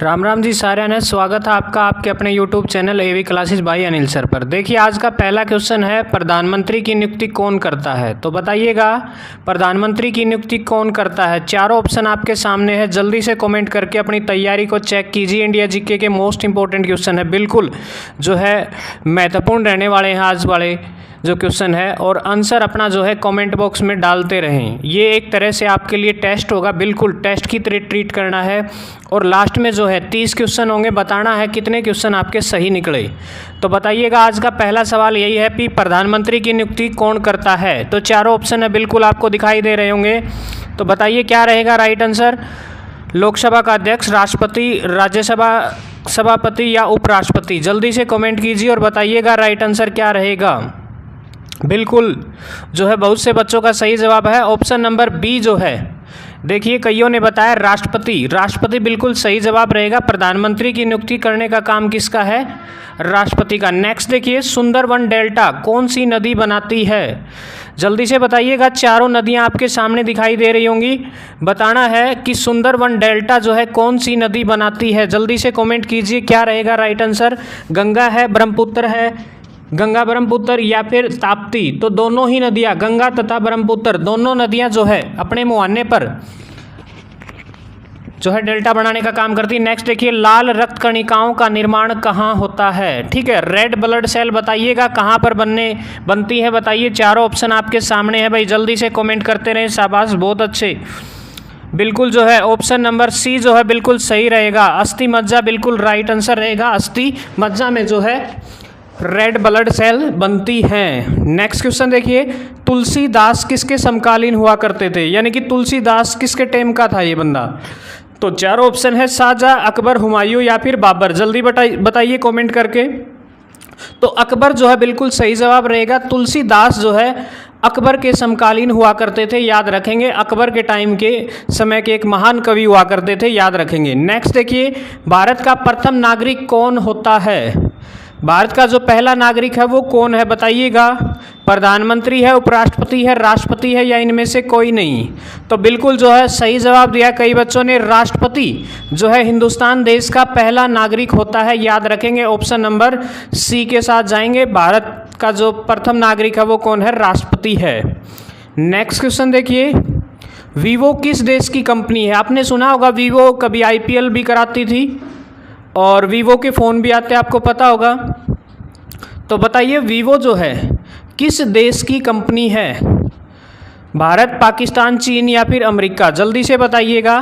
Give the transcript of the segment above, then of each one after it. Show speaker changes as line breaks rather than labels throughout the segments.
राम राम जी सारे ने स्वागत है आपका आपके अपने YouTube channel AV classes by Anil sir पर। देखिए आज का पहला क्वेश्चन है, प्रधानमंत्री की नियुक्ति कौन करता है। तो बताइएगा प्रधानमंत्री की नियुक्ति कौन करता है। चारों ऑप्शन आपके सामने है, जल्दी से कमेंट करके अपनी तैयारी को चेक कीजिए। इंडिया जीके के मोस्ट इंपॉर्टेंट क्वेश्चन है, बिल्कुल जो है महत्वपूर्ण रहने वाले हैं आज वाले जो क्वेश्चन है, और आंसर अपना जो है कमेंट बॉक्स में डालते रहें। ये एक तरह से आपके लिए टेस्ट होगा, बिल्कुल टेस्ट की तरह ट्रीट करना है। और लास्ट में जो है 30 क्वेश्चन होंगे, बताना है कितने क्वेश्चन आपके सही निकले। तो बताइएगा आज का पहला सवाल यही है कि प्रधानमंत्री की नियुक्ति कौन करता है। तो चारों ऑप्शन है बिल्कुल आपको दिखाई दे रहे होंगे। तो बताइए क्या रहेगा राइट आंसर। लोकसभा का अध्यक्ष, राष्ट्रपति, राज्यसभा सभापति या उपराष्ट्रपति। जल्दी से कमेंट कीजिए और बताइएगा राइट आंसर क्या रहेगा। बिल्कुल जो है बहुत से बच्चों का सही जवाब है ऑप्शन नंबर बी जो है। देखिए कईयों ने बताया राष्ट्रपति, राष्ट्रपति बिल्कुल सही जवाब रहेगा। प्रधानमंत्री की नियुक्ति करने का काम किसका है, राष्ट्रपति का। नेक्स्ट देखिए सुंदरवन डेल्टा कौन सी नदी बनाती है। जल्दी से बताइएगा, चारों नदियां आपके सामने दिखाई दे रही होंगी। बताना है कि सुंदरवन डेल्टा जो है कौन सी नदी बनाती है। जल्दी से कमेंट कीजिए क्या रहेगा राइट आंसर। गंगा है, ब्रह्मपुत्र है, गंगा ब्रह्मपुत्र या फिर ताप्ती। तो दोनों ही नदियां, गंगा तथा ब्रह्मपुत्र दोनों नदियां जो है अपने मुहाने पर जो है डेल्टा बनाने का काम करती है। नेक्स्ट देखिए लाल रक्त कणिकाओं का निर्माण कहाँ होता है। ठीक है, रेड ब्लड सेल बताइएगा कहाँ पर बनती है। बताइए, चारों ऑप्शन आपके सामने है भाई, जल्दी से कमेंट करते रहें। शाबाश, बहुत अच्छे। बिल्कुल जो है ऑप्शन नंबर सी जो है बिल्कुल सही रहेगा। अस्थि मज्जा बिल्कुल राइट आंसर रहेगा। अस्थि मज्जा में जो है रेड ब्लड सेल बनती हैं। नेक्स्ट क्वेश्चन देखिए, तुलसीदास किसके समकालीन हुआ करते थे, यानी कि तुलसीदास किसके टाइम का था ये बंदा। तो चारों ऑप्शन है, शाहजहां, अकबर, हुमायूं या फिर बाबर। जल्दी बताइए कमेंट करके। तो अकबर जो है बिल्कुल सही जवाब रहेगा। तुलसीदास जो है अकबर के समकालीन हुआ करते थे, याद रखेंगे। अकबर के टाइम के समय के एक महान कवि हुआ करते थे, याद रखेंगे। नेक्स्ट देखिए, भारत का प्रथम नागरिक कौन होता है। भारत का जो पहला नागरिक है वो कौन है बताइएगा। प्रधानमंत्री है, उपराष्ट्रपति है, राष्ट्रपति है या इनमें से कोई नहीं। तो बिल्कुल जो है सही जवाब दिया कई बच्चों ने, राष्ट्रपति जो है हिंदुस्तान देश का पहला नागरिक होता है, याद रखेंगे। ऑप्शन नंबर सी के साथ जाएंगे। भारत का जो प्रथम नागरिक है वो कौन है, राष्ट्रपति है। नेक्स्ट क्वेश्चन देखिए, वीवो किस देश की कंपनी है। आपने सुना होगा वीवो कभी IPL भी कराती थी और वीवो के फ़ोन भी आते हैं, आपको पता होगा। तो बताइए वीवो जो है किस देश की कंपनी है। भारत, पाकिस्तान, चीन या फिर अमेरिका। जल्दी से बताइएगा।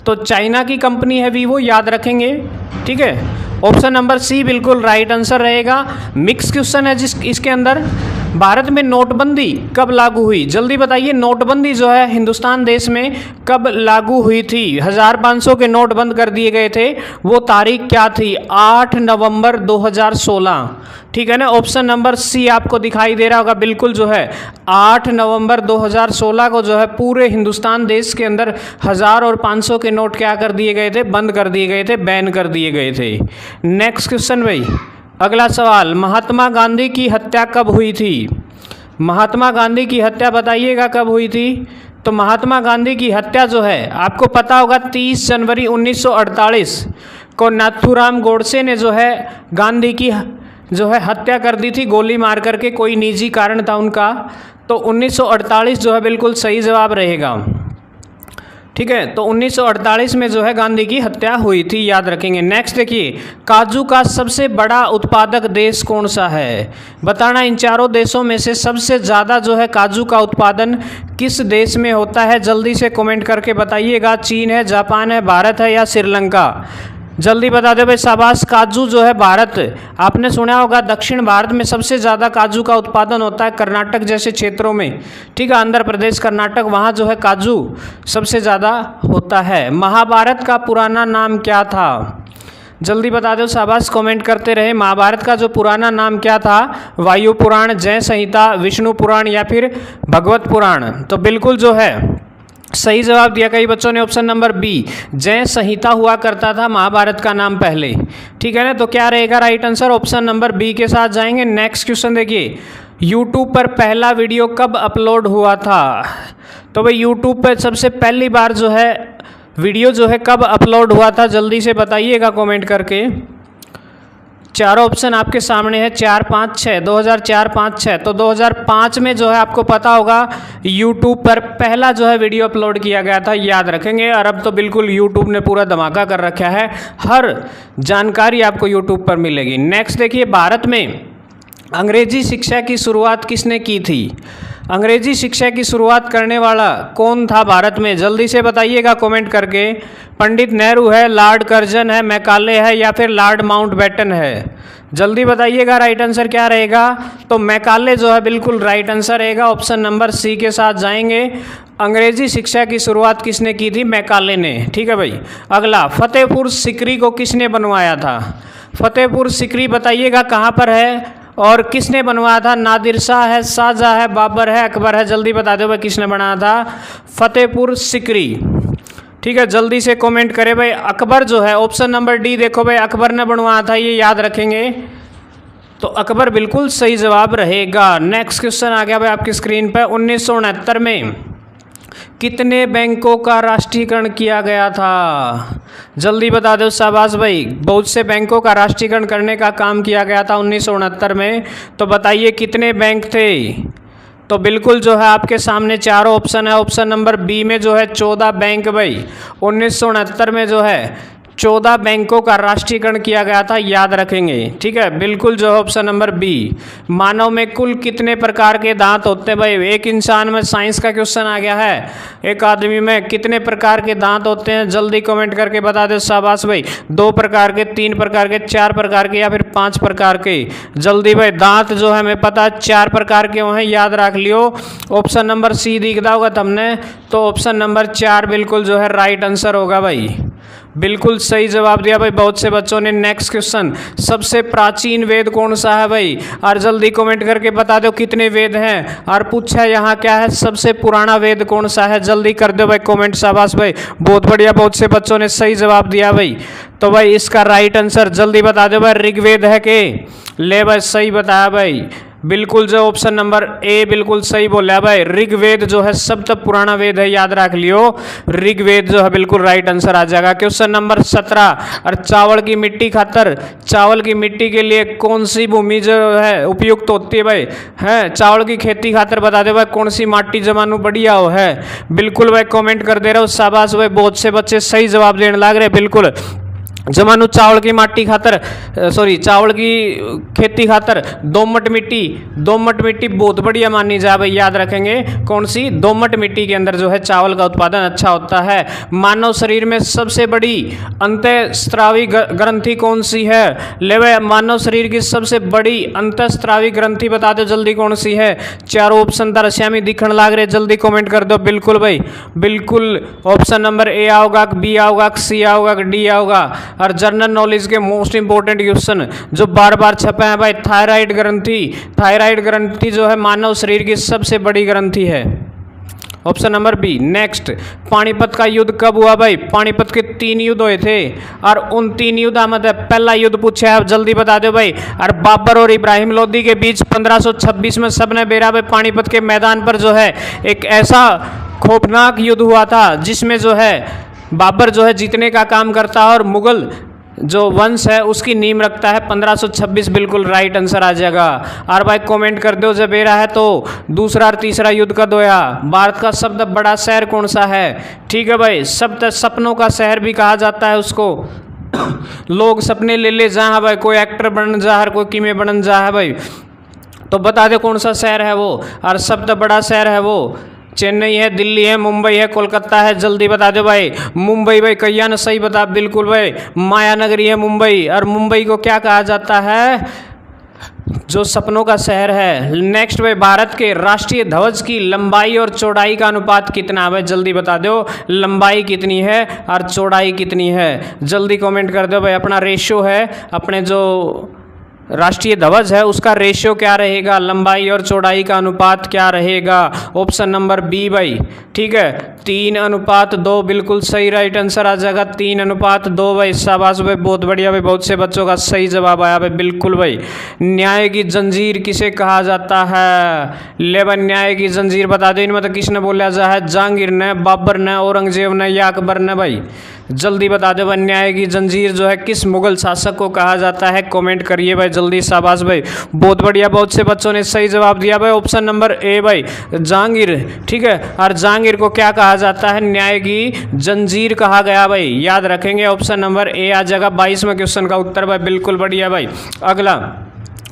तो चाइना की कंपनी है वीवो, याद रखेंगे। ठीक है, ऑप्शन नंबर सी बिल्कुल राइट आंसर रहेगा। मिक्स क्वेश्चन है इसके अंदर। भारत में नोटबंदी कब लागू हुई। जल्दी बताइए, नोटबंदी जो है हिंदुस्तान देश में कब लागू हुई थी। 1500 के नोट बंद कर दिए गए थे, वो तारीख क्या थी। 8 नवंबर 2016। ठीक है ना, ऑप्शन नंबर सी आपको दिखाई दे रहा होगा। बिल्कुल जो है 8 नवंबर 2016 को जो है पूरे हिंदुस्तान देश के अंदर 1000 और 500 के नोट क्या कर दिए गए थे, बंद कर दिए गए थे, बैन कर दिए गए थे। नेक्स्ट क्वेश्चन भाई, अगला सवाल, महात्मा गांधी की हत्या कब हुई थी। महात्मा गांधी की हत्या बताइएगा कब हुई थी। तो महात्मा गांधी की हत्या जो है आपको पता होगा 30 जनवरी 1948 को नाथूराम गोडसे ने जो है गांधी की जो है हत्या कर दी थी, गोली मार करके। कोई निजी कारण था उनका। तो 1948 जो है बिल्कुल सही जवाब रहेगा। ठीक है, तो 1948 में जो है गांधी की हत्या हुई थी, याद रखेंगे। नेक्स्ट देखिए, काजू का सबसे बड़ा उत्पादक देश कौन सा है। बताना इन चारों देशों में से सबसे ज़्यादा जो है काजू का उत्पादन किस देश में होता है। जल्दी से कमेंट करके बताइएगा। चीन है, जापान है, भारत है या श्रीलंका। जल्दी बता दो भाई, शाबाश। काजू जो है भारत, आपने सुना होगा दक्षिण भारत में सबसे ज़्यादा काजू का उत्पादन होता है, कर्नाटक जैसे क्षेत्रों में। ठीक है, आंध्र प्रदेश, कर्नाटक, वहाँ जो है काजू सबसे ज़्यादा होता है। महाभारत का पुराना नाम क्या था। जल्दी बता दो, शाबाश, कमेंट करते रहे। महाभारत का जो पुराना नाम क्या था। वायु पुराण, जय संहिता, विष्णु पुराण या फिर भगवत पुराण। तो बिल्कुल जो है सही जवाब दिया कई बच्चों ने, ऑप्शन नंबर बी, जय संहिता हुआ करता था महाभारत का नाम पहले। ठीक है ना, तो क्या रहेगा right answer, option number B के साथ जाएंगे। नेक्स्ट क्वेश्चन देखिए, यूट्यूब पर पहला वीडियो कब अपलोड हुआ था। तो भाई यूट्यूब पर सबसे पहली बार जो है वीडियो जो है कब अपलोड हुआ था जल्दी से बताइएगा कमेंट करके। चारों ऑप्शन आपके सामने है, 4, 5, 6, 2004, 5, 6। तो 2005 में जो है आपको पता होगा यूट्यूब पर पहला जो है वीडियो अपलोड किया गया था, याद रखेंगे। और अब तो बिल्कुल यूट्यूब ने पूरा धमाका कर रखा है, हर जानकारी आपको यूट्यूब पर मिलेगी। नेक्स्ट देखिए, भारत में अंग्रेजी शिक्षा की शुरुआत किसने की थी? अंग्रेजी शिक्षा की शुरुआत करने वाला कौन था भारत में? जल्दी से बताइएगा कमेंट करके। पंडित नेहरू है, लॉर्ड कर्जन है, मैकाले है, या फिर लॉर्ड माउंटबेटन है? जल्दी बताइएगा राइट आंसर क्या रहेगा। तो मैकाले जो है बिल्कुल राइट आंसर रहेगा, ऑप्शन नंबर सी के साथ जाएंगे। अंग्रेजी शिक्षा की शुरुआत किसने की थी? मैकाले ने। ठीक है भाई। अगला, फतेहपुर सिकरी को किसने बनवाया था? फतेहपुर सिकरी बताइएगा कहाँ पर है और किसने बनवाया था? नादिर शाह है, शाहजहाँ है, बाबर है, अकबर है? जल्दी बता दो भाई किसने बनाया था फतेहपुर सिकरी। ठीक है, जल्दी से कमेंट करें भाई। अकबर जो है, ऑप्शन नंबर डी देखो भाई, अकबर ने बनवाया था, ये याद रखेंगे। तो अकबर बिल्कुल सही जवाब रहेगा। नेक्स्ट क्वेश्चन आ गया भाई आपकी स्क्रीन पर। 1969 में कितने बैंकों का राष्ट्रीयकरण किया गया था? जल्दी बता दो, शाबाश भाई। बहुत से बैंकों का राष्ट्रीयकरण करने का काम किया गया था 1969 में। तो बताइए कितने बैंक थे? तो बिल्कुल जो है आपके सामने चारों ऑप्शन है। ऑप्शन नंबर बी में जो है 14 बैंक भाई। 1969 में जो है 14 बैंकों का राष्ट्रीयकरण किया गया था, याद रखेंगे। ठीक है, बिल्कुल जो है ऑप्शन नंबर बी। मानव में कुल कितने प्रकार के दांत होते हैं भाई? एक इंसान में, साइंस का क्वेश्चन आ गया है, एक आदमी में कितने प्रकार के दांत होते हैं? जल्दी कमेंट करके बता दो, शाबाश भाई। 2 प्रकार के, 3 प्रकार के, 4 प्रकार के, या फिर 5 प्रकार के? जल्दी भाई, दांत जो है हमें पता है 4 प्रकार के हैं, याद रख लियो। ऑप्शन नंबर सी दिखता होगा तुमने, तो ऑप्शन नंबर 4 बिल्कुल जो है राइट आंसर होगा भाई। बिल्कुल सही जवाब दिया भाई बहुत से बच्चों ने। नेक्स्ट क्वेश्चन, सबसे प्राचीन वेद कौन सा है भाई? और जल्दी कमेंट करके बता दो कितने वेद हैं। और पूछा यहाँ क्या है, सबसे पुराना वेद कौन सा है? जल्दी कर दो भाई कमेंट, शाबाश भाई, बहुत बढ़िया, बहुत से बच्चों ने सही जवाब दिया भाई। तो भाई इसका राइट आंसर जल्दी बता दो भाई, ऋग्वेद है के? ले भाई, सही बताया भाई, बिल्कुल जो ऑप्शन नंबर ए बिल्कुल सही बोला भाई। ऋग्वेद जो है सबसे पुराना वेद है, याद रख लियो। ऋग्वेद जो है बिल्कुल राइट आंसर आ जाएगा। क्वेश्चन नंबर 17, और चावल की मिट्टी खातर, चावल की मिट्टी के लिए कौन सी भूमि जो है उपयुक्त होती है भाई? है चावल की खेती खातर बता दे भाई कौन सी माटी जमानू बढ़िया हो है? बिल्कुल भाई कमेंट कर दे रहे हो, शाबाश भाई, बहुत से बच्चे सही जवाब देने लग रहे। बिल्कुल जमानू चावल की माटी खातर, चावल की खेती खातर दोमट मिट्टी, दोमट मिट्टी बहुत बढ़िया मानी जाए भाई, याद रखेंगे। कौन सी? दोमट मिट्टी के अंदर जो है चावल का उत्पादन अच्छा होता है। मानव शरीर में सबसे बड़ी अंतःस्रावी ग्रंथि कौन सी है? ले भाई, मानव शरीर की सबसे बड़ी अंतःस्रावी ग्रंथि बता दो जल्दी कौन सी है? चारों ऑप्शन दर्श्यामी दिखण लाग रहे, जल्दी कमेंट कर दो। बिल्कुल भाई, बिल्कुल ऑप्शन नंबर ए आओगा, बी आओगा, सी आओगा, डी आओगा। और जनरल नॉलेज के मोस्ट इंपोर्टेंट क्वेश्चन जो बार बार छपे हैं भाई, थायराइड ग्रंथि। थायराइड ग्रंथि जो है मानव शरीर की सबसे बड़ी ग्रंथि है, option number B. Next, Panipat का युद्ध कब हुआ भाई? पानीपत के 3 युद्ध हुए थे, और उन 3 युद्ध में पहला युद्ध पूछा है, जल्दी बता दो भाई। और बाबर और इब्राहिम लोदी के बीच 1526 में सबने बेरा भाई पानीपत के मैदान पर जो है एक ऐसा खौफनाक युद्ध हुआ था जिसमें जो है बाबर जो है जीतने का काम करता है और मुगल जो वंश है उसकी नींव रखता है। 1526 बिल्कुल राइट आंसर आ जाएगा। और भाई कमेंट कर दो जब बेरा है तो दूसरा और तीसरा युद्ध कब होया? भारत का सबसे बड़ा शहर कौन सा है? ठीक है भाई, सपनों का शहर भी कहा जाता है उसको। लोग सपने ले ले जा भाई, कोई एक्टर बन जा है, कोई किमे बनन जा है भाई। तो बता दे कौन सा शहर है वो, और सबसे बड़ा शहर है वो चेन्नई है, दिल्ली है, मुंबई है, कोलकाता है? जल्दी बता दो भाई। मुंबई भाई, कैया ने सही बता, बिल्कुल भाई, माया नगरी है मुंबई। और मुंबई को क्या कहा जाता है? जो सपनों का शहर है। नेक्स्ट भाई, भारत के राष्ट्रीय ध्वज की लंबाई और चौड़ाई का अनुपात कितना है भाई? जल्दी बता दो, लंबाई कितनी है और चौड़ाई कितनी है? जल्दी कमेंट कर दो भाई। अपना रेशियो है, अपने जो राष्ट्रीय ध्वज है उसका रेशियो क्या रहेगा, लंबाई और चौड़ाई का अनुपात क्या रहेगा। ऑप्शन नंबर बी भाई, ठीक है 3:2, बिल्कुल सही राइट आंसर आ जाएगा 3:2 भाई। शाबाश भाई, बहुत बढ़िया भाई, बहुत से बच्चों का सही जवाब आया भाई, बिल्कुल भाई। न्याय की जंजीर किसे कहा जाता है, ले भाई न्याय की जंजीर बता दो, इनमें तो किसने बोला जा है, जहांगीर ने, बाबर ने, औरंगजेब ने या अकबर ने भाई, जल्दी बता दो भाई। न्याय की जंजीर जो है किस मुगल शासक को कहा जाता है, कमेंट करिए भाई जल्दी। शाबाश भाई, बहुत बढ़िया, बहुत से बच्चों ने सही जवाब दिया भाई। ऑप्शन नंबर ए भाई, जहांगीर, ठीक है। और जहांगीर को क्या कहा जाता है, न्याय की जंजीर कहा गया भाई, याद रखेंगे। ऑप्शन नंबर ए आ जाएगा 22वें क्वेश्चन का उत्तर भाई, बिल्कुल बढ़िया भाई। अगला,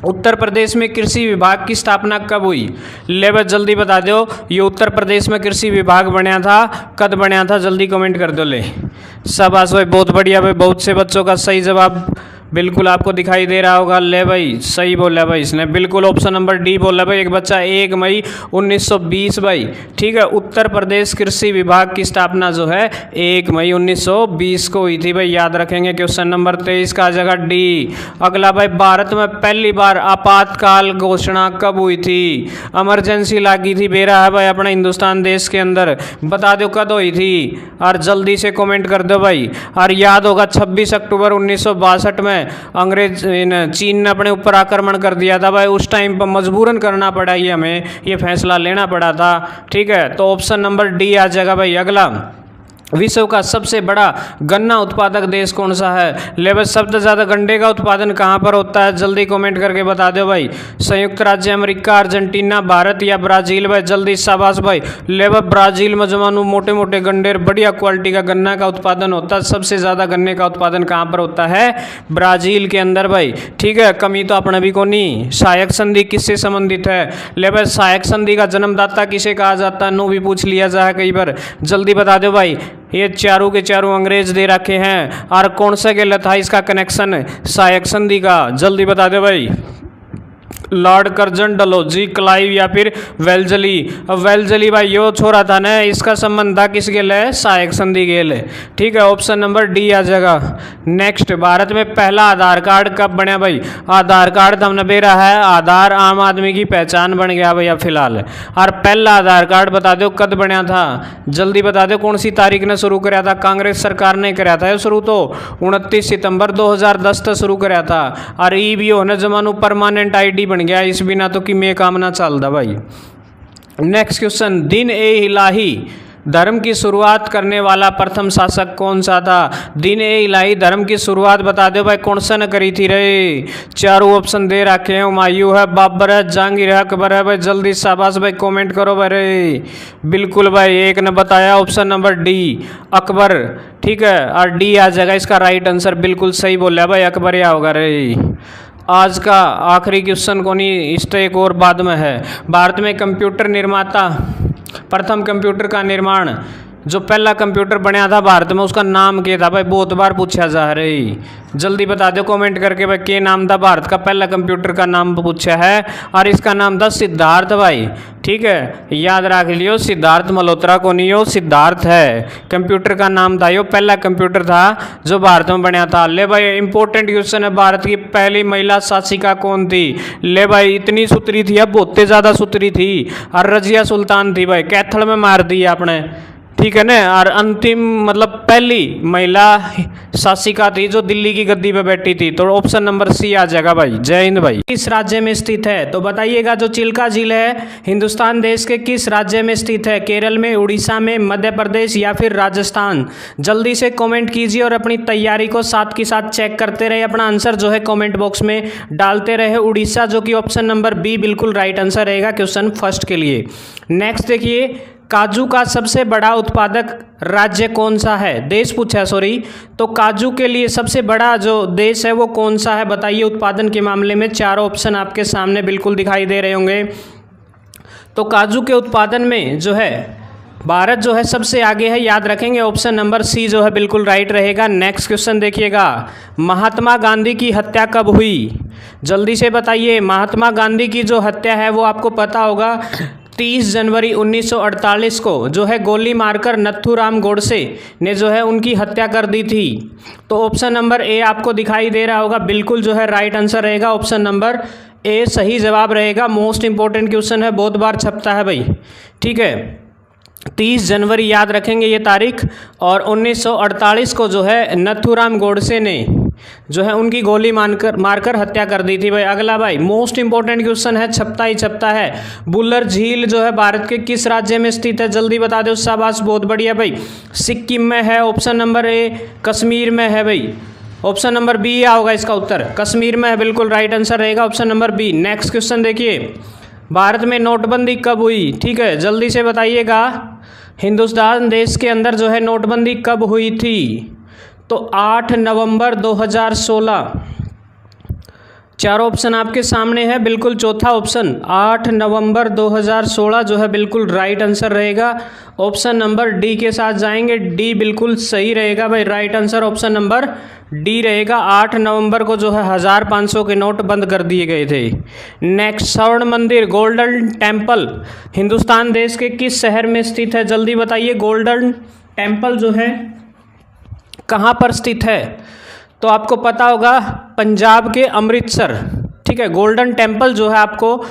उत्तर प्रदेश में कृषि विभाग की स्थापना कब हुई, ले भाई जल्दी बता दो। ये उत्तर प्रदेश में कृषि विभाग बनया था, कब बनया था, जल्दी कमेंट कर दो ले। शाबाश भाई, बहुत बढ़िया भाई, बहुत से बच्चों का सही जवाब बिल्कुल आपको दिखाई दे रहा होगा। ले भाई सही बोला भाई इसने, बिल्कुल ऑप्शन नंबर डी बोला भाई। एक बच्चा 1 मई 1920 भाई, ठीक है। उत्तर प्रदेश कृषि विभाग की स्थापना जो है 1 मई 1920 को हुई थी भाई, याद रखेंगे। क्वेश्चन नंबर 23 का जगह डी। अगला भाई, भारत में पहली बार आपातकाल घोषणा कब हुई थी, इमरजेंसी लागी थी बेरा है भाई अपना हिंदुस्तान देश के अंदर, बता दो कब हुई थी और जल्दी से कमेंट कर दो भाई। और याद होगा 26 अक्टूबर 1962 में अंग्रेज चीन ने अपने ऊपर आक्रमण कर दिया था भाई, उस टाइम पर मजबूरन करना पड़ा, ये हमें ये फैसला लेना पड़ा था, ठीक है। तो ऑप्शन नंबर डी आ जाएगा भाई। अगला, विश्व का सबसे बड़ा गन्ना उत्पादक देश कौन सा है, लेवल सबसे ज़्यादा गन्ने का उत्पादन कहाँ पर होता है, जल्दी कमेंट करके बता दो भाई। संयुक्त राज्य अमेरिका, अर्जेंटीना, भारत या ब्राज़ील भाई, जल्दी। शाबाश भाई, लेवल ब्राज़ील में जमानू मोटे मोटे गन्ने, बढ़िया क्वालिटी का गन्ना का उत्पादन होता है। सबसे ज़्यादा गन्ने का उत्पादन कहाँ पर होता है, ब्राज़ील के अंदर भाई, ठीक है। कमी तो अपने भी को नहीं। सहायक संधि किससे संबंधित है, लेवल सहायक संधि का जन्मदाता किसे कहा जाता है, नो भी पूछ लिया जाए कई बार, जल्दी बता दो भाई। ये चारों के चारों अंग्रेज दे रखे हैं, और कौन सा गलत था इसका कनेक्शन सहायक संधि का, जल्दी बता दे भाई। लॉर्ड कर्जन, डलहौजी, क्लाइव या फिर वेल्जली। अब वेल्जली भाई यो छोरा था ना, इसका संबंध था किस गेल है, सहायक संधि गेल है, ठीक है। ऑप्शन नंबर डी आ जाएगा। नेक्स्ट, भारत में पहला आधार कार्ड कब बना भाई, आधार कार्ड हमने बेरा है, आधार आम आदमी की पहचान बन गया भैया फिलहाल। और पहला आधार कार्ड बता दो कब बना था, जल्दी बता दो। कौन सी तारीख ने शुरू कराया था, कांग्रेस सरकार ने कराया था शुरू, तो 29 सितंबर 2010 तक शुरू कराया था। और ई भी होने जमानू परमानेंट ID बन गया, इस बिना तो कि मैं काम ना चलता भाई। नेक्स्ट क्वेश्चन, दिन ए इलाही धर्म की शुरुआत करने वाला प्रथम शासक कौन सा था, दिन ए इलाही धर्म की शुरुआत बता दो भाई, कौन सा ने करी थी रे। चारों ऑप्शन दे रखे हैं, हुमायूं है, बाबर है, जहांगीर है, अकबर है भाई, जल्दी शाबाश भाई कमेंट करो भाई। बिल्कुल भाई, एक ने बताया ऑप्शन नंबर डी अकबर, ठीक है। और डी आ जाएगा इसका राइट आंसर, बिल्कुल सही बोला भाई, अकबर या होगा रे। आज का आखिरी क्वेश्चन को नहीं, इस एक और बाद में है। भारत में कंप्यूटर निर्माता, प्रथम कंप्यूटर का निर्माण, जो पहला कंप्यूटर बनया था भारत में, उसका नाम क्या था भाई, बहुत बार पूछा जा रही, जल्दी बता दो कमेंट करके भाई, क्या नाम था भारत का पहला कंप्यूटर का नाम पूछा है। और इसका नाम था सिद्धार्थ भाई, ठीक है, याद रख लियो, सिद्धार्थ मल्होत्रा को नहीं हो, सिद्धार्थ है कंप्यूटर का नाम था, यो पहला कंप्यूटर था जो भारत में बनया था। ले भाई इंपॉर्टेंट क्वेश्चन है, भारत की पहली महिला शासिका कौन थी, ले भाई इतनी सुतरी थी, अब बहुत ज़्यादा सुतरी थी, और रजिया सुल्तान थी भाई, कैथल में मार दी आपने, ठीक है ना। और अंतिम मतलब पहली महिला शासिका थी जो दिल्ली की गद्दी पे बैठी थी, तो ऑप्शन नंबर सी आ जाएगा भाई। जय हिंद भाई। किस राज्य में स्थित है, तो बताइएगा जो चिल्का झील है हिंदुस्तान देश के किस राज्य में स्थित है, केरल में, उड़ीसा में, मध्य प्रदेश या फिर राजस्थान, जल्दी से कमेंट कीजिए और अपनी तैयारी को साथ के साथ चेक करते रहे, अपना आंसर जो है कमेंट बॉक्स में डालते रहे। उड़ीसा, जो कि ऑप्शन नंबर बी बिल्कुल राइट आंसर रहेगा क्वेश्चन फर्स्ट के लिए। नेक्स्ट देखिए, काजू का सबसे बड़ा उत्पादक राज्य कौन सा है, देश पूछा सॉरी, तो काजू के लिए सबसे बड़ा जो देश है वो कौन सा है, बताइए उत्पादन के मामले में। चारों ऑप्शन आपके सामने बिल्कुल दिखाई दे रहे होंगे। तो काजू के उत्पादन में जो है भारत जो है सबसे आगे है, याद रखेंगे, ऑप्शन नंबर सी जो है बिल्कुल राइट रहेगा। नेक्स्ट क्वेश्चन देखिएगा, महात्मा गांधी की हत्या कब हुई, जल्दी से बताइए। महात्मा गांधी की जो हत्या है वो आपको पता होगा 30 जनवरी 1948 को जो है गोली मारकर नथुराम गोडसे ने जो है उनकी हत्या कर दी थी। तो ऑप्शन नंबर ए आपको दिखाई दे रहा होगा, बिल्कुल जो है राइट आंसर रहेगा ऑप्शन नंबर ए सही जवाब रहेगा। मोस्ट इंपॉर्टेंट क्वेश्चन है, बहुत बार छपता है भाई, ठीक है। 30 जनवरी याद रखेंगे ये तारीख, और 1948 को जो है नथुराम गोडसे ने जो है उनकी गोली मारकर हत्या कर दी थी भाई। अगला भाई मोस्ट इंपॉर्टेंट क्वेश्चन है, छपता ही छपता है। बुल्लर झील जो है भारत के किस राज्य में स्थित है, जल्दी बता दो। शाबाश, बहुत बढ़िया भाई, सिक्किम में है। ऑप्शन नंबर ए कश्मीर में है भाई। ऑप्शन नंबर बी क्या होगा इसका उत्तर, कश्मीर में है, बिल्कुल राइट आंसर रहेगा option number B. Next question देखिए, भारत में नोटबंदी कब हुई, ठीक है, जल्दी से बताइएगा। हिंदुस्तान देश के अंदर जो है नोटबंदी कब हुई थी, तो 8 नवंबर 2016। चारों ऑप्शन आपके सामने है, बिल्कुल चौथा ऑप्शन 8 नवंबर 2016 जो है बिल्कुल राइट आंसर रहेगा। ऑप्शन नंबर डी के साथ जाएंगे, डी बिल्कुल सही रहेगा भाई, right answer option number D रहेगा। 8 नवंबर को जो है 1500 के नोट बंद कर दिए गए थे। नेक्स्ट, स्वर्ण मंदिर गोल्डन टेम्पल हिंदुस्तान देश के किस शहर में स्थित है, जल्दी बताइए। गोल्डन टेम्पल जो है कहाँ पर स्थित है, तो आपको पता होगा पंजाब के अमृतसर, ठीक है। गोल्डन टेम्पल जो है आपको,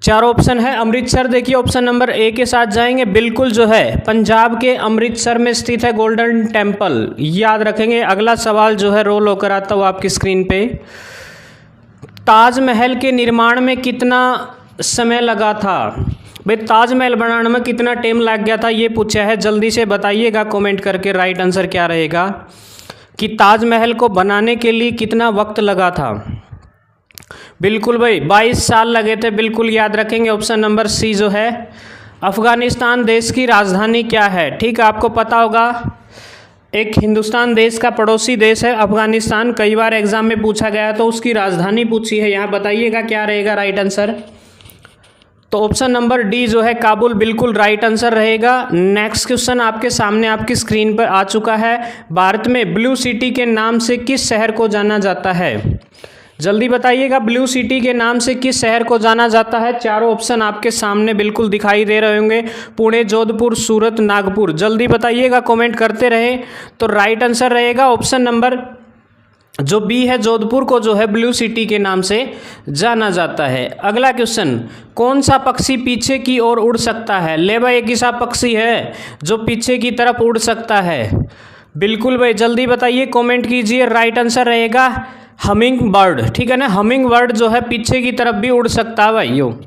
चारों ऑप्शन है, अमृतसर देखिए ऑप्शन नंबर ए के साथ जाएंगे, बिल्कुल जो है पंजाब के अमृतसर में स्थित है गोल्डन टेम्पल, याद रखेंगे। अगला सवाल जो है रोल होकर आता हुआ आपकी स्क्रीन पे, ताजमहल के निर्माण में कितना समय लगा था भाई, ताजमहल बनाने में कितना टाइम लग गया था ये पूछा है, जल्दी से बताइएगा कमेंट करके राइट आंसर क्या रहेगा कि ताजमहल को बनाने के लिए कितना वक्त लगा था। बिल्कुल भाई 22 साल लगे थे, बिल्कुल याद रखेंगे ऑप्शन नंबर सी जो है। अफगानिस्तान देश की राजधानी क्या है, ठीक है, आपको पता होगा एक हिंदुस्तान देश का पड़ोसी देश है अफगानिस्तान, कई बार एग्जाम में पूछा गया तो उसकी राजधानी पूछी है, यहाँ बताइएगा क्या रहेगा राइट आंसर। तो ऑप्शन नंबर डी जो है काबुल, बिल्कुल राइट आंसर रहेगा। नेक्स्ट क्वेश्चन आपके सामने आपकी स्क्रीन पर आ चुका है, भारत में ब्लू सिटी के नाम से किस शहर को जाना जाता है, जल्दी बताइएगा। ब्लू सिटी के नाम से किस शहर को जाना जाता है, चारों ऑप्शन आपके सामने बिल्कुल दिखाई दे रहे होंगे, पुणे, जोधपुर, सूरत, नागपुर, जल्दी बताइएगा कमेंट करते रहे। तो राइट आंसर रहेगा ऑप्शन नंबर जो बी है, जोधपुर को जो है ब्लू सिटी के नाम से जाना जाता है। अगला क्वेश्चन, कौन सा पक्षी पीछे की ओर उड़ सकता है, ले भाई एक ऐसा पक्षी है जो पीछे की तरफ उड़ सकता है, बिल्कुल भाई जल्दी बताइए कमेंट कीजिए, राइट आंसर रहेगा हमिंग बर्ड, ठीक है ना, हमिंग बर्ड जो है पीछे की तरफ भी उड़ सकता है भाई यो।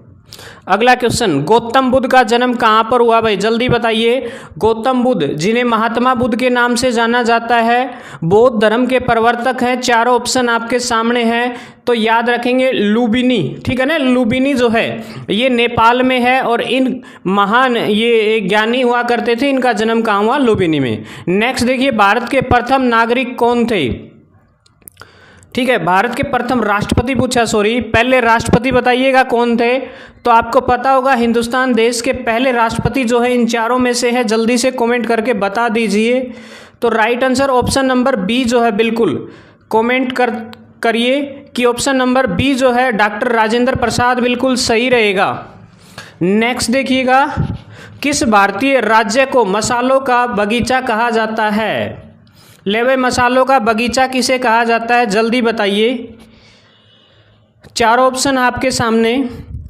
अगला क्वेश्चन, गौतम बुद्ध का जन्म कहाँ पर हुआ भाई, जल्दी बताइए। गौतम बुद्ध जिन्हें महात्मा बुद्ध के नाम से जाना जाता है, बौद्ध धर्म के प्रवर्तक हैं, चारों ऑप्शन आपके सामने हैं, तो याद रखेंगे लुम्बिनी, ठीक है ना। लुम्बिनी जो है ये नेपाल में है, और इन महान ये ज्ञानी हुआ करते थे, इनका जन्म कहाँ हुआ, लुम्बिनी में। नेक्स्ट देखिए, भारत के प्रथम नागरिक कौन थे, ठीक है, भारत के प्रथम राष्ट्रपति पूछा, सॉरी पहले राष्ट्रपति बताइएगा कौन थे, तो आपको पता होगा हिंदुस्तान देश के पहले राष्ट्रपति जो है इन चारों में से है, जल्दी से कमेंट करके बता दीजिए। तो right answer option number B जो है, बिल्कुल कमेंट करिए कि ऑप्शन नंबर बी जो है डॉक्टर राजेंद्र प्रसाद, बिल्कुल सही रहेगा। नेक्स्ट देखिएगा, किस भारतीय राज्य को मसालों का बगीचा कहा जाता है, ले भाई मसालों का बगीचा किसे कहा जाता है, जल्दी बताइए। चारों ऑप्शन आपके सामने,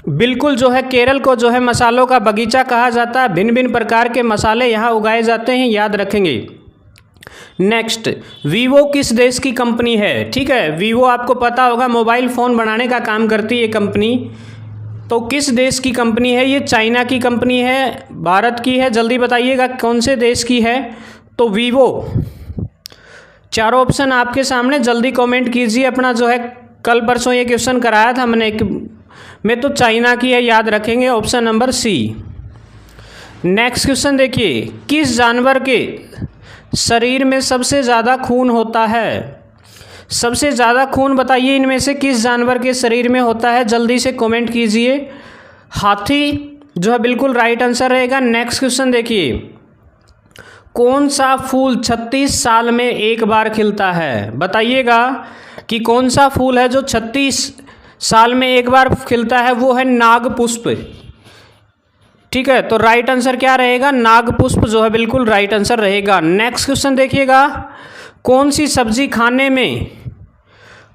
बिल्कुल जो है केरल को जो है मसालों का बगीचा कहा जाता है, भिन्न भिन्न प्रकार के मसाले यहाँ उगाए जाते हैं, याद रखेंगे। नेक्स्ट, वीवो किस देश की कंपनी है, ठीक है, वीवो आपको पता होगा मोबाइल फ़ोन बनाने का काम करती है ये कंपनी, तो किस देश की कंपनी है ये, चाइना की कंपनी है, भारत की है, जल्दी बताइएगा कौन से देश की है। तो वीवो, चारों ऑप्शन आपके सामने, जल्दी कमेंट कीजिए। अपना जो है कल परसों ये क्वेश्चन कराया था मैंने में, तो चाइना की है, याद रखेंगे option number C. Next question देखिए, किस जानवर के शरीर में सबसे ज़्यादा खून होता है, सबसे ज़्यादा खून बताइए इनमें से किस जानवर के शरीर में होता है, जल्दी से कमेंट कीजिए। हाथी जो है बिल्कुल राइट आंसर रहेगा। नेक्स्ट क्वेश्चन देखिए, कौन सा फूल 36 साल में एक बार खिलता है, बताइएगा कि कौन सा फूल है जो 36 साल में एक बार खिलता है, वो है नागपुष्प, ठीक है, तो राइट आंसर क्या रहेगा, नागपुष्प जो है बिल्कुल राइट आंसर रहेगा। नेक्स्ट क्वेश्चन देखिएगा, कौन सी सब्जी खाने में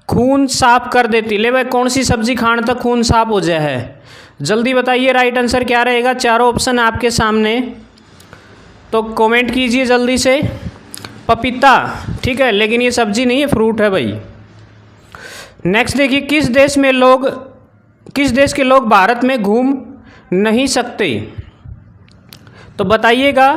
खून साफ कर देती, ले भाई कौन सी सब्जी खाने तक खून साफ हो जाए है, जल्दी बताइए राइट आंसर क्या रहेगा। चारों ऑप्शन आपके सामने, तो कमेंट कीजिए जल्दी से। पपीता, ठीक है, लेकिन ये सब्जी नहीं है, फ्रूट है भाई। नेक्स्ट देखिए, किस देश के लोग भारत में घूम नहीं सकते, तो बताइएगा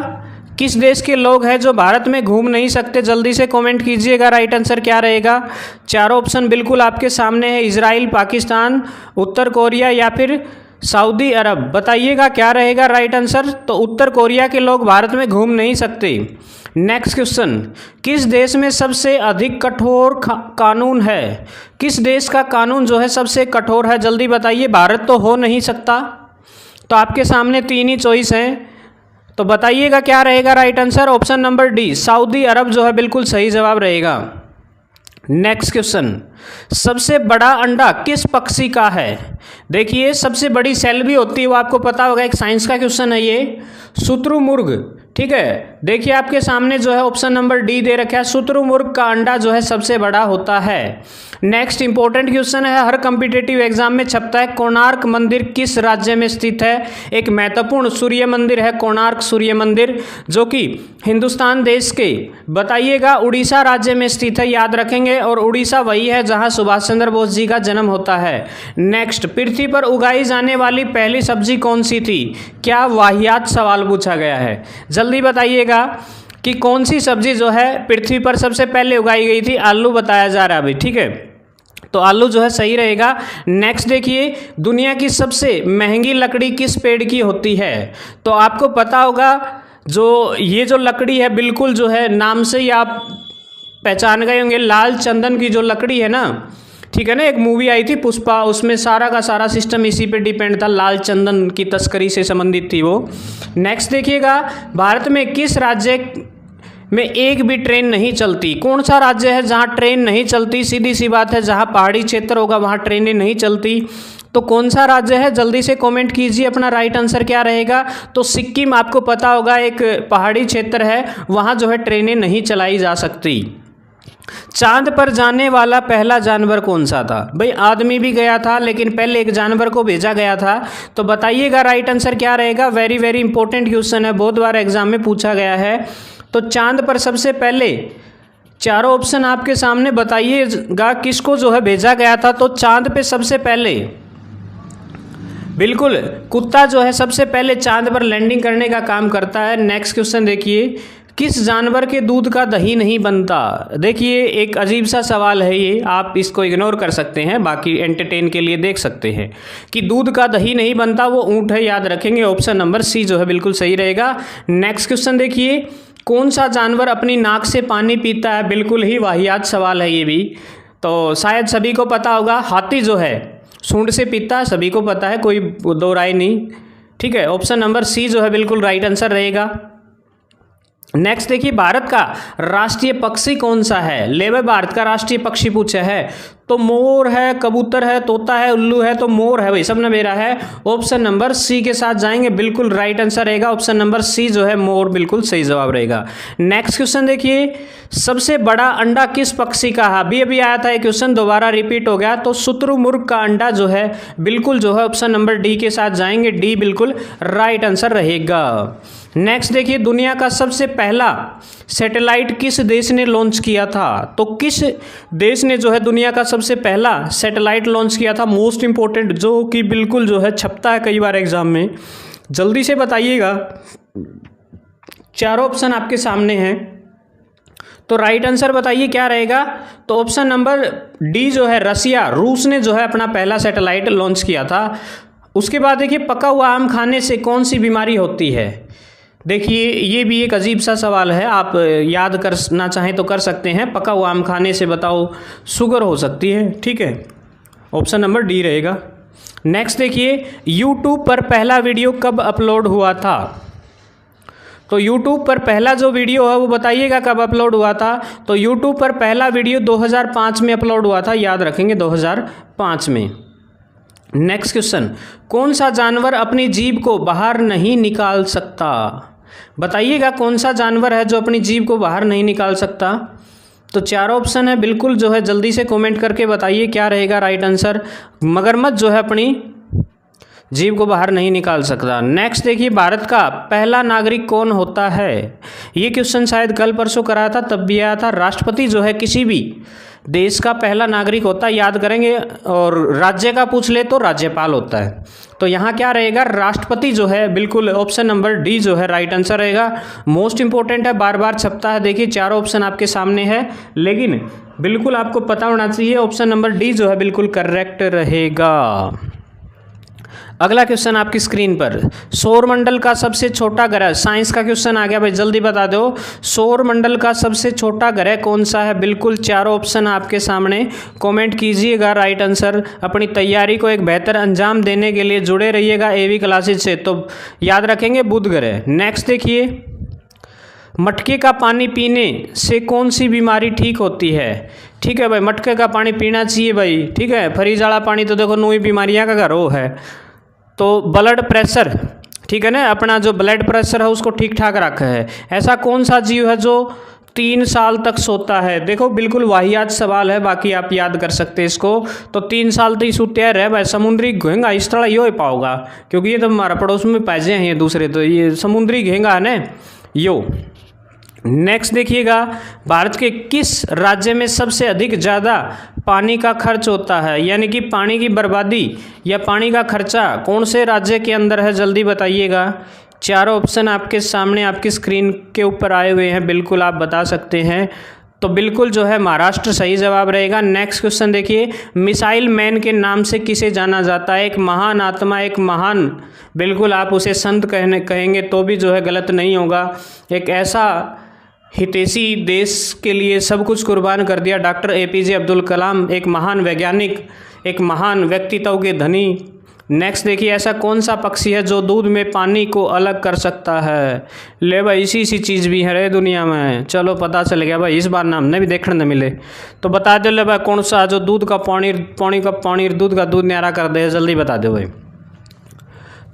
किस देश के लोग हैं जो भारत में घूम नहीं सकते, जल्दी से कमेंट कीजिएगा राइट आंसर क्या रहेगा। चारों ऑप्शन बिल्कुल आपके सामने है, इजराइल, पाकिस्तान, उत्तर कोरिया या फिर सऊदी अरब, बताइएगा क्या रहेगा राइट आंसर। तो उत्तर कोरिया के लोग भारत में घूम नहीं सकते। नेक्स्ट क्वेश्चन, किस देश में सबसे अधिक कठोर कानून है, किस देश का कानून जो है सबसे कठोर है, जल्दी बताइए। भारत तो हो नहीं सकता, तो आपके सामने तीन ही चॉइस हैं, तो बताइएगा क्या रहेगा right answer. Option number D, Saudi Arab जो है बिल्कुल सही जवाब रहेगा। नेक्स्ट क्वेश्चन, सबसे बड़ा अंडा किस पक्षी का है, देखिए सबसे बड़ी सेल भी होती है, वो आपको पता होगा, एक साइंस का क्वेश्चन है ये, शुतुरमुर्ग, ठीक है। देखिए आपके सामने जो है ऑप्शन नंबर डी दे रखा है, शुतुरमुर्ग का अंडा जो है सबसे बड़ा होता है। नेक्स्ट इंपॉर्टेंट क्वेश्चन है, हर कॉम्पिटिटिव एग्जाम में छपता है, कोणार्क मंदिर किस राज्य में स्थित है, एक महत्वपूर्ण सूर्य मंदिर है कोणार्क सूर्य मंदिर, जो कि हिंदुस्तान देश के, बताइएगा, उड़ीसा राज्य में स्थित है, याद रखेंगे, और उड़ीसा वही है जहां सुभाष चंद्र बोस जी का जन्म होता है। नेक्स्ट, पृथ्वी पर उगाई जाने वाली पहली सब्जी कौन सी थी, क्या वाहियात सवाल पूछा गया है, जल्दी बताइएगा कि कौन सी सब्जी जो है पृथ्वी पर सबसे पहले उगाई गई थी। आलू बताया जा रहा है अभी, ठीक है, तो आलू जो है सही रहेगा। नेक्स्ट देखिए, दुनिया की सबसे महंगी लकड़ी किस पेड़ की होती है, तो आपको पता होगा जो ये जो लकड़ी है बिल्कुल जो है नाम से ही आप पहचान गए होंगे, लाल चंदन की जो लकड़ी है ना, ठीक है ना, एक मूवी आई थी पुष्पा, उसमें सारा का सारा सिस्टम इसी पे डिपेंड था, लाल चंदन की तस्करी से संबंधित थी वो। नेक्स्ट देखिएगा, भारत में किस राज्य में एक भी ट्रेन नहीं चलती, कौन सा राज्य है जहां ट्रेन नहीं चलती, सीधी सी बात है, जहां पहाड़ी क्षेत्र होगा वहां ट्रेनें नहीं चलती, तो कौन सा राज्य है, जल्दी से कमेंट कीजिए अपना राइट आंसर क्या रहेगा। तो सिक्किम, आपको पता होगा एक पहाड़ी क्षेत्र है, वहां जो है ट्रेनें नहीं चलाई जा सकती। चांद पर जाने वाला पहला जानवर कौन सा था, भाई आदमी भी गया था लेकिन पहले एक जानवर को भेजा गया था, तो बताइएगा राइट आंसर क्या रहेगा। वेरी वेरी इंपॉर्टेंट क्वेश्चन है, बहुत बार एग्जाम में पूछा गया है। तो चांद पर सबसे पहले, चारों ऑप्शन आपके सामने, बताइएगा किसको जो है भेजा गया था। तो चांद पे सबसे पहले बिल्कुल कुत्ता जो है सबसे पहले चांद पर लैंडिंग करने का काम करता है। नेक्स्ट क्वेश्चन देखिए, किस जानवर के दूध का दही नहीं बनता, देखिए एक अजीब सा सवाल है ये, आप इसको इग्नोर कर सकते हैं, बाकी एंटरटेन के लिए देख सकते हैं कि दूध का दही नहीं बनता, वो ऊँट है, याद रखेंगे। ऑप्शन नंबर सी जो है बिल्कुल सही रहेगा। नेक्स्ट क्वेश्चन देखिए, कौन सा जानवर अपनी नाक से पानी पीता है, बिल्कुल ही वाहियात सवाल है ये भी, तो शायद सभी को पता होगा, हाथी जो है सूंड से पीता है, सभी को पता है, कोई दो राय नहीं, ठीक है। ऑप्शन नंबर सी जो है बिल्कुल राइट आंसर रहेगा। नेक्स्ट देखिए, भारत का राष्ट्रीय पक्षी कौन सा है, ले भाई भारत का राष्ट्रीय पक्षी पूछा है, तो मोर है, कबूतर है, तोता है, उल्लू है, तो मोर है भाई, सबने मेरा है। ऑप्शन नंबर सी के साथ जाएंगे, बिल्कुल राइट आंसर रहेगा। ऑप्शन नंबर सी जो है मोर बिल्कुल सही जवाब रहेगा। नेक्स्ट क्वेश्चन देखिए, सबसे बड़ा अंडा किस पक्षी का है, अभी आया था एक क्वेश्चन, दोबारा रिपीट हो गया, तो शुतुरमुर्ग का अंडा जो है बिल्कुल जो है ऑप्शन नंबर डी के साथ जाएंगे, डी बिल्कुल राइट आंसर रहेगा। नेक्स्ट देखिए, दुनिया का सबसे पहला सैटेलाइट किस देश ने लॉन्च किया था, तो किस देश ने जो है दुनिया का सबसे पहला सैटेलाइट लॉन्च किया था, मोस्ट इंपॉर्टेंट, जो कि बिल्कुल जो है छपता है कई बार एग्जाम में, जल्दी से बताइएगा। चारों ऑप्शन आपके सामने हैं, तो राइट आंसर बताइए क्या रहेगा। तो ऑप्शन नंबर डी जो है रसिया, रूस ने जो है अपना पहला सैटेलाइट लॉन्च किया था। उसके बाद देखिए, पका हुआ आम खाने से कौन सी बीमारी होती है, देखिए ये भी एक अजीब सा सवाल है, आप याद करना चाहें तो कर सकते हैं। पका हुआ आम खाने से बताओ शुगर हो सकती है, ठीक है, ऑप्शन नंबर डी रहेगा। नेक्स्ट देखिए, यूट्यूब पर पहला वीडियो कब अपलोड हुआ था, तो यूट्यूब पर पहला जो वीडियो है वो बताइएगा कब अपलोड हुआ था। तो यूट्यूब पर पहला वीडियो 2005 में अपलोड हुआ था, याद रखेंगे 2005 में। नेक्स्ट क्वेश्चन, कौन सा जानवर अपनी जीभ को बाहर नहीं निकाल सकता? बताइएगा कौन सा जानवर है जो अपनी जीभ को बाहर नहीं निकाल सकता? तो चार ऑप्शन है, बिल्कुल जो है जल्दी से कमेंट करके बताइए क्या रहेगा राइट आंसर। मगरमच्छ जो है अपनी जीभ को बाहर नहीं निकाल सकता। नेक्स्ट देखिए, भारत का पहला नागरिक कौन होता है? ये क्वेश्चन शायद कल परसों कराया था, तब भी आया था। राष्ट्रपति जो है किसी भी देश का पहला नागरिक होता है, याद करेंगे। और राज्य का पूछ ले तो राज्यपाल होता है। तो यहाँ क्या रहेगा, राष्ट्रपति जो है बिल्कुल ऑप्शन नंबर डी जो है राइट आंसर रहेगा। मोस्ट इंपॉर्टेंट है, बार बार छपता है। देखिए चारों ऑप्शन आपके सामने है, लेकिन बिल्कुल आपको पता होना चाहिए ऑप्शन नंबर डी जो है बिल्कुल करेक्ट रहेगा। अगला क्वेश्चन आपकी स्क्रीन पर, सौरमंडल का सबसे छोटा ग्रह, साइंस का क्वेश्चन आ गया भाई, जल्दी बता दो। सौरमंडल का सबसे छोटा ग्रह कौन सा है? बिल्कुल चारों ऑप्शन आपके सामने, कमेंट कीजिएगा राइट आंसर। अपनी तैयारी को एक बेहतर अंजाम देने के लिए जुड़े रहिएगा एवी क्लासेज से, तो याद रखेंगे बुध ग्रह। नेक्स्ट देखिए, मटके का पानी पीने से कौन सी बीमारी ठीक होती है? ठीक है भाई, मटके का पानी पीना चाहिए भाई, ठीक है। फ्रिज वाला पानी तो देखो नई बीमारियां का घर हो है। तो ब्लड प्रेशर, ठीक है ना, अपना जो ब्लड प्रेशर है उसको ठीक ठाक रखा है। ऐसा कौन सा जीव है जो 3 साल तक सोता है? देखो बिल्कुल वाहियात सवाल है, बाकी आप याद कर सकते हैं इसको। तो 3 साल तक सोते रहे भाई, समुद्री घेंगा इस तरह यो ही पाओगा, क्योंकि ये तो हमारा पड़ोस में पैजे हैं दूसरे, तो ये समुद्री घेंगा है ना यो। नेक्स्ट देखिएगा, भारत के किस राज्य में सबसे अधिक ज़्यादा पानी का खर्च होता है? यानी कि पानी की बर्बादी या पानी का खर्चा कौन से राज्य के अंदर है? जल्दी बताइएगा। चारों ऑप्शन आपके सामने आपकी स्क्रीन के ऊपर आए हुए हैं, बिल्कुल आप बता सकते हैं। तो बिल्कुल जो है महाराष्ट्र सही जवाब रहेगा। नेक्स्ट क्वेश्चन देखिए, मिसाइल मैन के नाम से किसे जाना जाता है? एक महान आत्मा, एक महान, बिल्कुल आप उसे संत कहेंगे तो भी जो है गलत नहीं होगा। एक ऐसा हितैषी, देश के लिए सब कुछ कुर्बान कर दिया, डॉक्टर APJ अब्दुल कलाम, एक महान वैज्ञानिक, एक महान व्यक्तित्व के धनी। नेक्स्ट देखिए, ऐसा कौन सा पक्षी है जो दूध में पानी को अलग कर सकता है? ले भाई, इसी चीज़ भी है रे दुनिया में। चलो पता चल गया भाई, इस बार ना हमने भी देखने न मिले। तो बता दो ले भाई, कौन सा जो दूध का पानी दूध का दूध न्यारा कर दे, जल्दी बता दो भाई।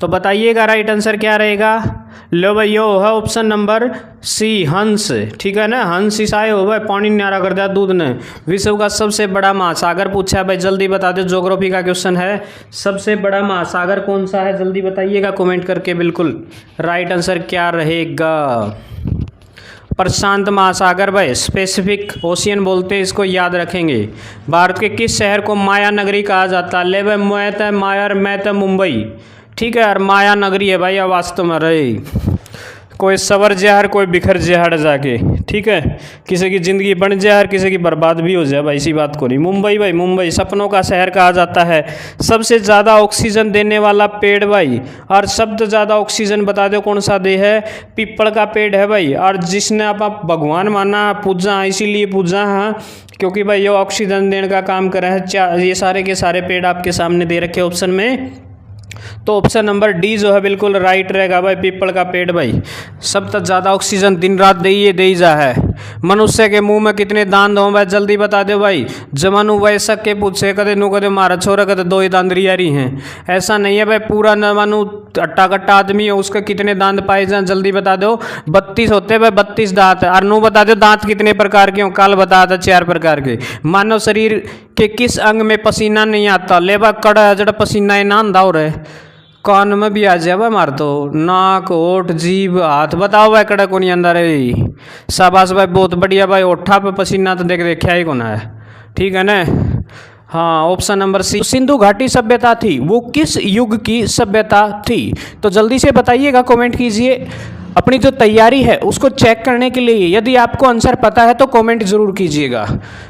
तो बताइएगा राइट आंसर क्या रहेगा। लो भाई, यो है ऑप्शन नंबर सी, हंस, ठीक है ना। हंस ईसाई हो भाई, पानी न्यारा कर दिया दूध ने। विश्व का सबसे बड़ा महासागर पूछा है भाई, जल्दी बता दो। ज्योग्राफी का क्वेश्चन है, सबसे बड़ा महासागर कौन सा है? जल्दी बताइएगा कमेंट करके, बिल्कुल राइट आंसर क्या रहेगा। प्रशांत महासागर भाई, स्पेसिफिक ओशियन बोलते हैं इसको, याद रखेंगे। भारत के किस शहर को माया नगरी कहा जाता है? ले भाई, मैं तो माया, मैं तो मुंबई, ठीक है यार, माया नगरी है भाई, वास्तव में रही। कोई सवर जहर, कोई बिखर जहर जाके, ठीक है। किसी की ज़िंदगी बन जहर, किसी की बर्बाद भी हो जाए भाई, इसी बात को नहीं। मुंबई भाई, मुंबई सपनों का शहर कहा जाता है। सबसे ज़्यादा ऑक्सीजन देने वाला पेड़ भाई, और सबसे ज़्यादा ऑक्सीजन बता दो कौन सा दे है? पीपल का पेड़ है भाई। और जिसने आप भगवान माना, पूजा, इसीलिए पूजा है क्योंकि भाई ये ऑक्सीजन देने का काम कर रहा है। ये सारे के सारे पेड़ आपके सामने दे रखे ऑप्शन में, तो ऑप्शन नंबर डी जो है बिल्कुल राइट रहेगा भाई, पीपल का पेड़ भाई। सब तक ज़्यादा ऑक्सीजन दिन रात दे ही जा है। मनुष्य के मुंह में कितने दांत हों भाई, जल्दी बता दो भाई। जमानु वैसक के पूछे, कदे नु कदे मारा छोरा, कदे 2 ही दांत रियारी हैं। ऐसा नहीं है भाई, पूरा नमानु अट्टा कट्टा आदमी है, उसके कितने दांत पाए जाए, जल्दी बता दो। 32 होते हैं भाई, 32 दांत। और नु बता दो दांत कितने प्रकार के हों, कल बताया था 4 प्रकार के। मानव शरीर के किस अंग में पसीना नहीं आता? लेबा कड़ा जड़ा पसीना ना आंदा हो रहे, कान में भी आ जाए मार तो, नाक, होठ, जीभ, हाथ, बताओ भाई कड़ा को नहीं अंदर है। शाबाश भाई, बहुत बढ़िया भाई। ओठा पे पसीना तो देख देखा ही कौन है, ठीक है ना। हाँ, ऑप्शन नंबर सी। सिंधु घाटी सभ्यता थी, वो किस युग की सभ्यता थी? तो जल्दी से बताइएगा, कमेंट कीजिए। अपनी जो तैयारी है उसको चेक करने के लिए यदि आपको आंसर पता है तो कमेंट जरूर कीजिएगा।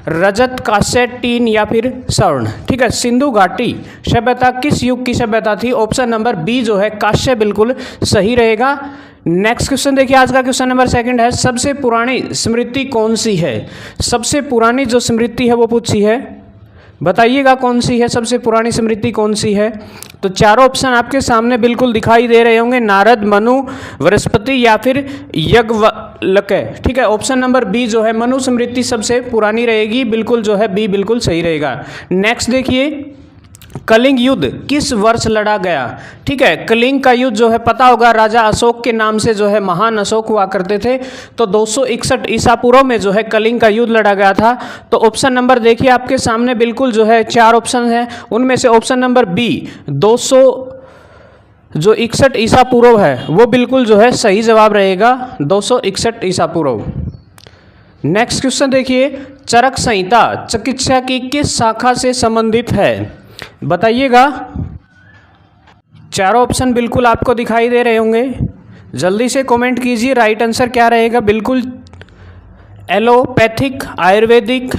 रजत, कांस्य, टीन या फिर स्वर्ण, ठीक है। सिंधु घाटी सभ्यता किस युग की सभ्यता थी? ऑप्शन नंबर बी जो है कांस्य बिल्कुल सही रहेगा। नेक्स्ट क्वेश्चन देखिए, आज का क्वेश्चन नंबर 2 है, सबसे पुरानी स्मृति कौन सी है? सबसे पुरानी जो स्मृति है वो पूछी है, बताइएगा कौन सी है, सबसे पुरानी स्मृति कौन सी है? तो चारों ऑप्शन आपके सामने बिल्कुल दिखाई दे रहे होंगे, नारद, मनु, बृहस्पति या फिर याज्ञवल्क्य, ठीक है। ऑप्शन नंबर बी जो है मनु स्मृति सबसे पुरानी रहेगी, बिल्कुल जो है बी बिल्कुल सही रहेगा। नेक्स्ट देखिए, कलिंग युद्ध किस वर्ष लड़ा गया? ठीक है, कलिंग का युद्ध जो है पता होगा, राजा अशोक के नाम से जो है महान अशोक हुआ करते थे। तो 261 ईसा पूर्व में जो है कलिंग का युद्ध लड़ा गया था। तो ऑप्शन नंबर देखिए आपके सामने बिल्कुल जो है 4 ऑप्शन है, उनमें से ऑप्शन नंबर बी 261 ईसा पूर्व है वो बिल्कुल जो है सही जवाब रहेगा, 261 ईसा पूर्व। नेक्स्ट क्वेश्चन देखिए, चरक संहिता चिकित्सा की किस शाखा से संबंधित है? बताइएगा। चारों ऑप्शन बिल्कुल आपको दिखाई दे रहे होंगे, जल्दी से कमेंट कीजिए राइट आंसर क्या रहेगा। बिल्कुल एलोपैथिक, आयुर्वेदिक,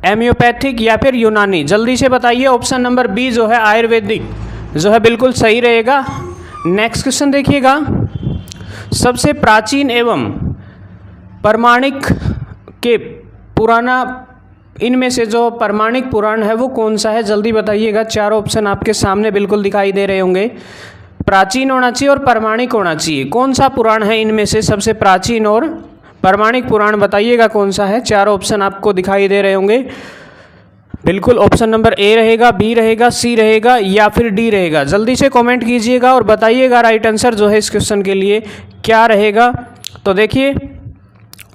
एमियोपैथिक या फिर यूनानी, जल्दी से बताइए। ऑप्शन नंबर बी जो है आयुर्वेदिक जो है बिल्कुल सही रहेगा। नेक्स्ट क्वेश्चन देखिएगा, सबसे प्राचीन एवं प्रमाणिक के पुराना, इनमें से जो प्रमाणिक पुराण है वो कौन सा है? जल्दी बताइएगा। चारों ऑप्शन आपके सामने बिल्कुल दिखाई दे रहे होंगे, प्राचीन होना चाहिए और प्रमाणिक होना चाहिए। कौन सा पुराण है इनमें से सबसे प्राचीन और प्रमाणिक पुराण? बताइएगा कौन सा है। चारों ऑप्शन आपको दिखाई दे रहे होंगे, बिल्कुल ऑप्शन नंबर ए रहेगा, बी रहेगा, सी रहेगा या फिर डी रहेगा। जल्दी से कमेंट कीजिएगा और बताइएगा राइट आंसर जो है इस क्वेश्चन के लिए क्या रहेगा। तो देखिए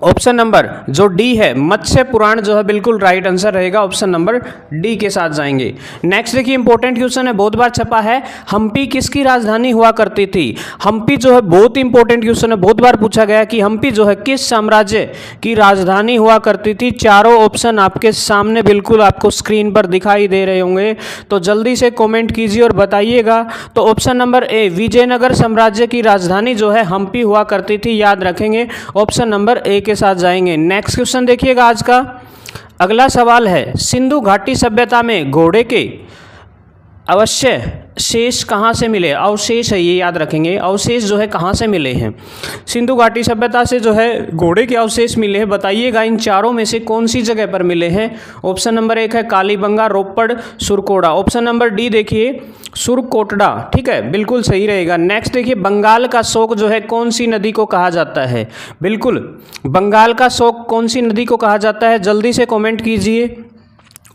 ऑप्शन नंबर जो डी है मत्स्य पुराण जो है बिल्कुल राइट आंसर रहेगा, ऑप्शन नंबर डी के साथ जाएंगे। नेक्स्ट देखिए इंपॉर्टेंट क्वेश्चन है, बहुत बार छपा है, हम्पी किसकी राजधानी हुआ करती थी? हम्पी जो है बहुत इंपॉर्टेंट क्वेश्चन है, बहुत बार पूछा गया कि हम्पी जो है किस साम्राज्य की राजधानी हुआ करती थी। चारों ऑप्शन आपके सामने बिल्कुल आपको स्क्रीन पर दिखाई दे रहे होंगे, तो जल्दी से कॉमेंट कीजिए और बताइएगा। तो ऑप्शन नंबर ए विजयनगर साम्राज्य की राजधानी जो है हम्पी हुआ करती थी, याद रखेंगे, ऑप्शन नंबर ए के साथ जाएंगे। नेक्स्ट क्वेश्चन देखिएगा आज का अगला सवाल है, सिंधु घाटी सभ्यता में घोड़े के अवशेष कहाँ से मिले? अवशेष है ये, याद रखेंगे, अवशेष जो है कहाँ से मिले हैं? सिंधु घाटी सभ्यता से जो है घोड़े के अवशेष मिले हैं। बताइएगा इन चारों में से कौन सी जगह पर मिले हैं? ऑप्शन नंबर 1 है कालीबंगा, रोपड़, सुरकोड़ा। ऑप्शन नंबर डी देखिए सुरकोटड़ा, ठीक है, बिल्कुल सही रहेगा। नेक्स्ट देखिए बंगाल का शोक जो है कौन सी नदी को कहा जाता है? बिल्कुल बंगाल का शोक कौन सी नदी को कहा जाता है? जल्दी से कमेंट कीजिए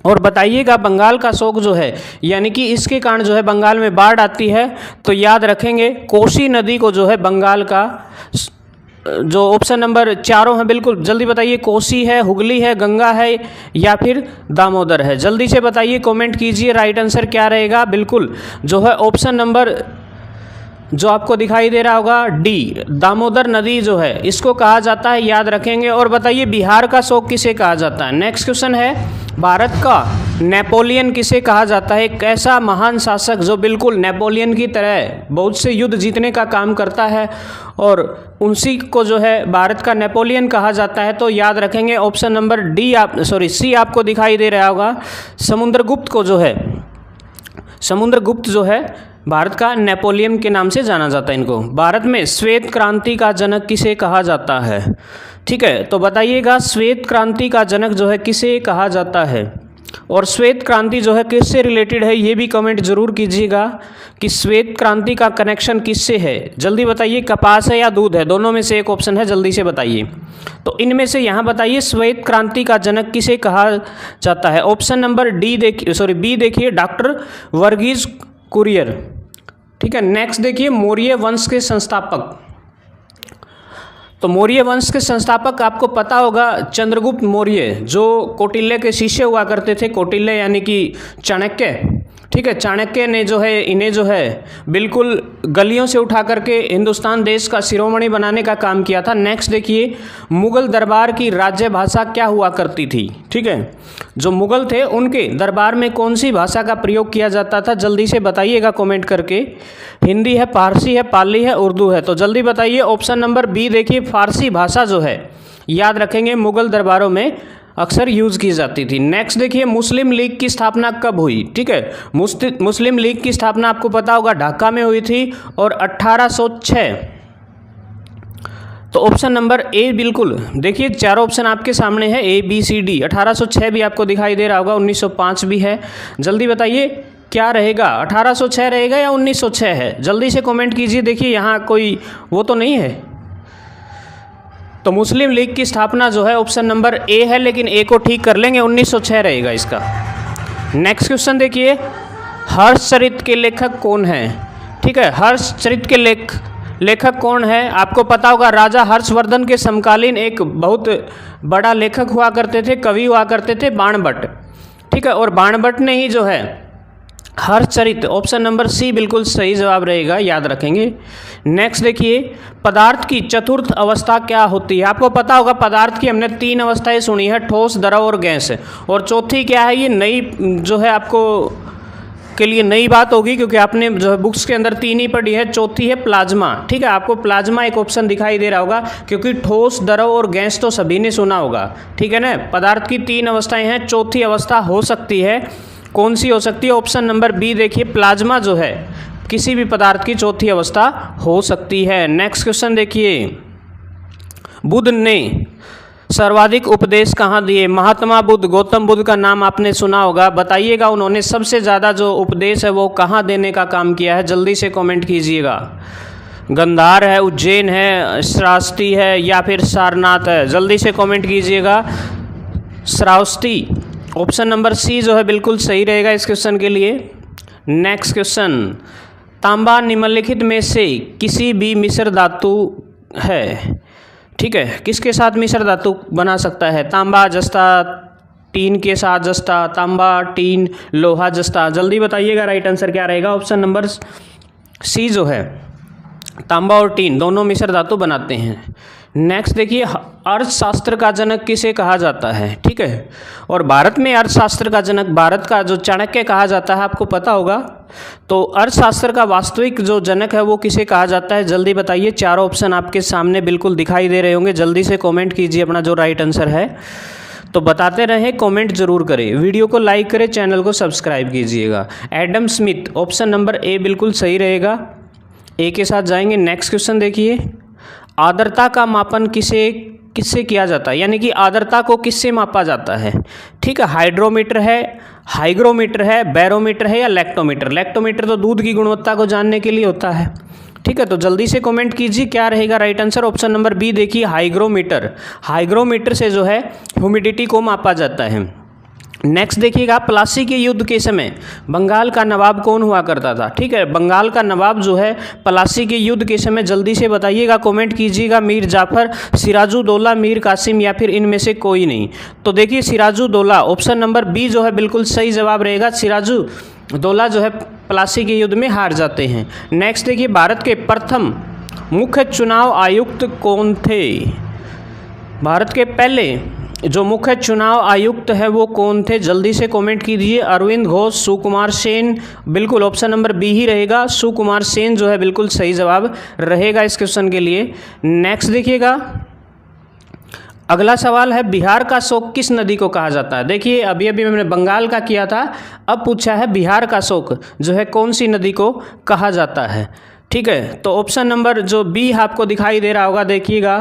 और बताइएगा। बंगाल का शोक जो है यानी कि इसके कारण जो है बंगाल में बाढ़ आती है, तो याद रखेंगे कोसी नदी को जो है बंगाल का, जो ऑप्शन नंबर चारों है बिल्कुल जल्दी बताइए, कोसी है, हुगली है, गंगा है या फिर दामोदर है? जल्दी से बताइए, कमेंट कीजिए राइट आंसर क्या रहेगा। बिल्कुल जो है ऑप्शन नंबर जो आपको दिखाई दे रहा होगा डी दामोदर नदी जो है इसको कहा जाता है, याद रखेंगे। और बताइए बिहार का शोक किसे कहा जाता है? नेक्स्ट क्वेश्चन है, भारत का नेपोलियन किसे कहा जाता है? एक ऐसा महान शासक जो बिल्कुल नेपोलियन की तरह बहुत से युद्ध जीतने का काम करता है और उसी को जो है भारत का नेपोलियन कहा जाता है, तो याद रखेंगे ऑप्शन नंबर सी आपको दिखाई दे रहा होगा, समुद्रगुप्त को जो है, समुद्रगुप्त जो है भारत का नेपोलियन के नाम से जाना जाता है इनको। भारत में श्वेत क्रांति का जनक किसे कहा जाता है? ठीक है, तो बताइएगा श्वेत क्रांति का जनक जो है किसे कहा जाता है और श्वेत क्रांति जो है किससे रिलेटेड है, ये भी कमेंट जरूर कीजिएगा कि श्वेत क्रांति का कनेक्शन किससे है। जल्दी बताइए, कपास है या दूध है? दोनों में से एक ऑप्शन है, जल्दी से बताइए। तो इनमें से यहाँ बताइए श्वेत क्रांति का जनक किसे कहा जाता है? ऑप्शन नंबर बी देखिए डॉक्टर वर्गीज कुरियन, ठीक है। नेक्स्ट देखिए मौर्य वंश के संस्थापक, तो मौर्य वंश के संस्थापक आपको पता होगा चंद्रगुप्त मौर्य, जो कौटिल्य के शिष्य हुआ करते थे। कौटिल्य यानी कि चाणक्य, ठीक है, चाणक्य ने जो है इन्हें जो है बिल्कुल गलियों से उठा करके हिंदुस्तान देश का शिरोमणि बनाने का काम किया था। नेक्स्ट देखिए मुगल दरबार की राज्य भाषा क्या हुआ करती थी? ठीक है, जो मुगल थे उनके दरबार में कौन सी भाषा का प्रयोग किया जाता था? जल्दी से बताइएगा कमेंट करके। हिंदी है, फारसी है, पाली है, उर्दू है? तो जल्दी बताइए। ऑप्शन नंबर बी देखिए फारसी भाषा जो है, याद रखेंगे, मुगल दरबारों में अक्सर यूज़ की जाती थी। नेक्स्ट देखिए मुस्लिम लीग की स्थापना कब हुई? ठीक है, मुस्लिम लीग की स्थापना आपको पता होगा ढाका में हुई थी और 1806। तो ऑप्शन नंबर ए बिल्कुल देखिए, चारों ऑप्शन आपके सामने है ए बी सी डी। 1806 भी आपको दिखाई दे रहा होगा, 1905 भी है। जल्दी बताइए क्या रहेगा, 1806 रहेगा या 1906 है? जल्दी से कमेंट कीजिए। देखिए यहाँ कोई वो तो नहीं है, तो मुस्लिम लीग की स्थापना जो है ऑप्शन नंबर ए है, लेकिन ए को ठीक कर लेंगे, 1906 रहेगा इसका। नेक्स्ट क्वेश्चन देखिए, हर्षचरित के लेखक कौन हैं? ठीक है, हर्षचरित के लेखक कौन है? आपको पता होगा राजा हर्षवर्धन के समकालीन एक बहुत बड़ा लेखक हुआ करते थे, कवि हुआ करते थे, बाणभट्ट। ठीक है, और बाणभट्ट ने ही जो है हर्षचरित, ऑप्शन नंबर सी बिल्कुल सही जवाब रहेगा, याद रखेंगे। नेक्स्ट देखिए, पदार्थ की चतुर्थ अवस्था क्या होती है? आपको पता होगा पदार्थ की हमने 3 अवस्थाएं सुनी है, ठोस, द्रव और गैस, और चौथी क्या है? ये नई जो है आपको के लिए नई बात होगी, क्योंकि आपने जो है बुक्स के अंदर 3 ही पढ़ी है। चौथी है प्लाज्मा। ठीक है, आपको प्लाज्मा एक ऑप्शन दिखाई दे रहा होगा, क्योंकि ठोस, द्रव और गैस तो सभी ने सुना होगा। ठीक है ना, पदार्थ की 3 अवस्थाएं हैं, चौथी अवस्था हो सकती है, कौन सी हो सकती है? ऑप्शन नंबर बी देखिए, प्लाज्मा जो है किसी भी पदार्थ की चौथी अवस्था हो सकती है। नेक्स्ट क्वेश्चन देखिए, बुद्ध ने सर्वाधिक उपदेश कहाँ दिए? महात्मा बुद्ध, गौतम बुद्ध का नाम आपने सुना होगा, बताइएगा उन्होंने सबसे ज़्यादा जो उपदेश है वो कहाँ देने का काम किया है? जल्दी से कमेंट कीजिएगा। गंधार है, उज्जैन है, श्रावस्ती है, या फिर सारनाथ है? जल्दी से कमेंट कीजिएगा। श्रावस्ती, ऑप्शन नंबर सी जो है बिल्कुल सही रहेगा इस क्वेश्चन के लिए। नेक्स्ट क्वेश्चन, तांबा निम्नलिखित में से किसी भी मिश्र धातु है? ठीक है, किसके साथ मिश्र धातु बना सकता है? तांबा, जस्ता, टीन के साथ जस्ता, तांबा, टीन, लोहा, जस्ता। जल्दी बताइएगा राइट आंसर क्या रहेगा? ऑप्शन नंबर सी जो है, तांबा और टीन दोनों मिश्र धातु बनाते हैं। नेक्स्ट देखिए, अर्थशास्त्र का जनक किसे कहा जाता है? ठीक है, और भारत में अर्थशास्त्र का जनक भारत का जो चाणक्य कहा जाता है, आपको पता होगा। तो अर्थशास्त्र का वास्तविक जो जनक है वो किसे कहा जाता है? जल्दी बताइए। 4 ऑप्शन आपके सामने बिल्कुल दिखाई दे रहे होंगे, जल्दी से कमेंट कीजिए अपना जो राइट आंसर है। तो बताते रहें, कमेंट जरूर करें, वीडियो को लाइक करें, चैनल को सब्सक्राइब कीजिएगा। एडम स्मिथ, ऑप्शन नंबर ए बिल्कुल सही रहेगा, ए के साथ जाएंगे। नेक्स्ट क्वेश्चन देखिए, आर्द्रता का मापन किससे किया जाता है? यानी कि आर्द्रता को किससे मापा जाता है? ठीक है, हाइड्रोमीटर है, हाइग्रोमीटर है, बैरोमीटर है, या लैक्टोमीटर? लैक्टोमीटर तो दूध की गुणवत्ता को जानने के लिए होता है। ठीक है, तो जल्दी से कमेंट कीजिए क्या रहेगा right answer? Option number B देखिए, हाइग्रोमीटर। हाइग्रोमीटर से जो है ह्यूमिडिटी को मापा जाता है। नेक्स्ट देखिएगा, प्लासी के युद्ध के समय बंगाल का नवाब कौन हुआ करता था? ठीक है, बंगाल का नवाब जो है प्लासी के युद्ध के समय, जल्दी से बताइएगा, कमेंट कीजिएगा। मीर जाफर, सिराजुद्दौला, मीर कासिम, या फिर इनमें से कोई नहीं? तो देखिए, सिराजुद्दौला, ऑप्शन नंबर बी जो है बिल्कुल सही जवाब रहेगा। सिराजुद्दौला जो है प्लासी के युद्ध में हार जाते हैं। नेक्स्ट देखिए, भारत के प्रथम मुख्य चुनाव आयुक्त कौन थे? भारत के पहले जो मुख्य चुनाव आयुक्त है वो कौन थे? जल्दी से कमेंट कीजिए। अरविंद घोष, सुकुमार सेन, बिल्कुल ऑप्शन नंबर बी ही रहेगा, सुकुमार सेन जो है बिल्कुल सही जवाब रहेगा इस क्वेश्चन के लिए। नेक्स्ट देखिएगा, अगला सवाल है, बिहार का शोक किस नदी को कहा जाता है? देखिए, अभी अभी मैंने बंगाल का किया था, अब पूछा है बिहार का शोक जो है कौन सी नदी को कहा जाता है? ठीक है, तो ऑप्शन नंबर जो बी आपको दिखाई दे रहा होगा, देखिएगा,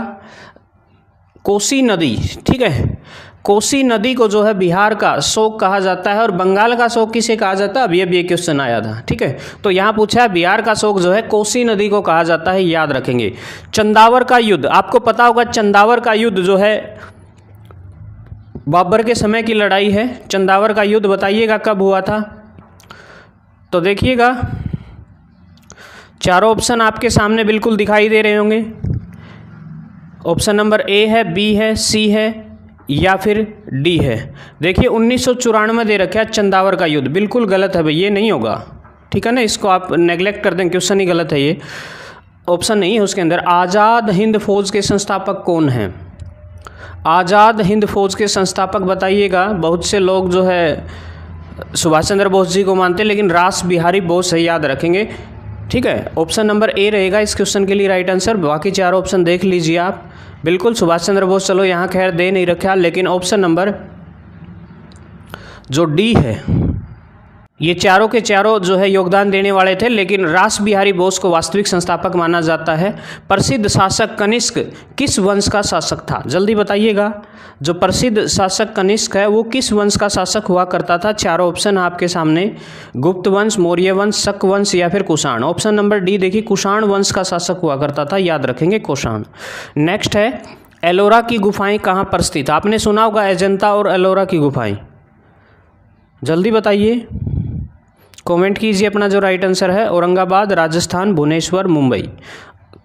कोसी नदी। ठीक है, कोसी नदी को जो है बिहार का शोक कहा जाता है। और बंगाल का शोक किसे कहा जाता है? अभी ये क्वेश्चन आया था। ठीक है, तो यहाँ पूछा है बिहार का शोक जो है कोसी नदी को कहा जाता है, याद रखेंगे। चंदावर का युद्ध, आपको पता होगा चंदावर का युद्ध जो है बाबर के समय की लड़ाई है। चंदावर का युद्ध बताइएगा कब हुआ था? तो देखिएगा, 4 ऑप्शन आपके सामने बिल्कुल दिखाई दे रहे होंगे। ऑप्शन नंबर ए है, बी है, सी है, या फिर डी है। देखिए, 1994 दे रखा है चंदावर का युद्ध, बिल्कुल गलत है भाई, ये नहीं होगा। ठीक है ना, इसको आप नेग्लेक्ट कर दें, क्वेश्चन ही गलत है, ये ऑप्शन नहीं है उसके अंदर। आज़ाद हिंद फौज के संस्थापक कौन हैं? आज़ाद हिंद फौज के संस्थापक बताइएगा। बहुत से लोग जो है सुभाष चंद्र बोस जी को मानते हैं, लेकिन रास बिहारी बोस है, याद रखेंगे। ठीक है, ऑप्शन नंबर ए रहेगा इस क्वेश्चन के लिए राइट आंसर। बाकी 4 ऑप्शन देख लीजिए आप, बिल्कुल सुभाष चंद्र बोस, चलो यहाँ खैर दे नहीं रखा, लेकिन ऑप्शन नंबर जो डी है, ये चारों के चारों जो है योगदान देने वाले थे, लेकिन रास बिहारी बोस को वास्तविक संस्थापक माना जाता है। प्रसिद्ध शासक कनिष्क किस वंश का शासक था? जल्दी बताइएगा, जो प्रसिद्ध शासक कनिष्क है वो किस वंश का शासक हुआ करता था? 4 ऑप्शन आपके सामने, गुप्त वंश, मौर्य वंश, शक वंश, या फिर कुषाण। ऑप्शन नंबर डी देखिए, कुषाण वंश का शासक हुआ करता था, याद रखेंगे, कुषाण। नेक्स्ट है, एलोरा की गुफाएं कहाँ पर स्थित? आपने सुना होगा अजंता और एलोरा की गुफाएं, जल्दी बताइए। कमेंट कीजिए अपना जो राइट आंसर है। औरंगाबाद, राजस्थान, भुवनेश्वर, मुंबई।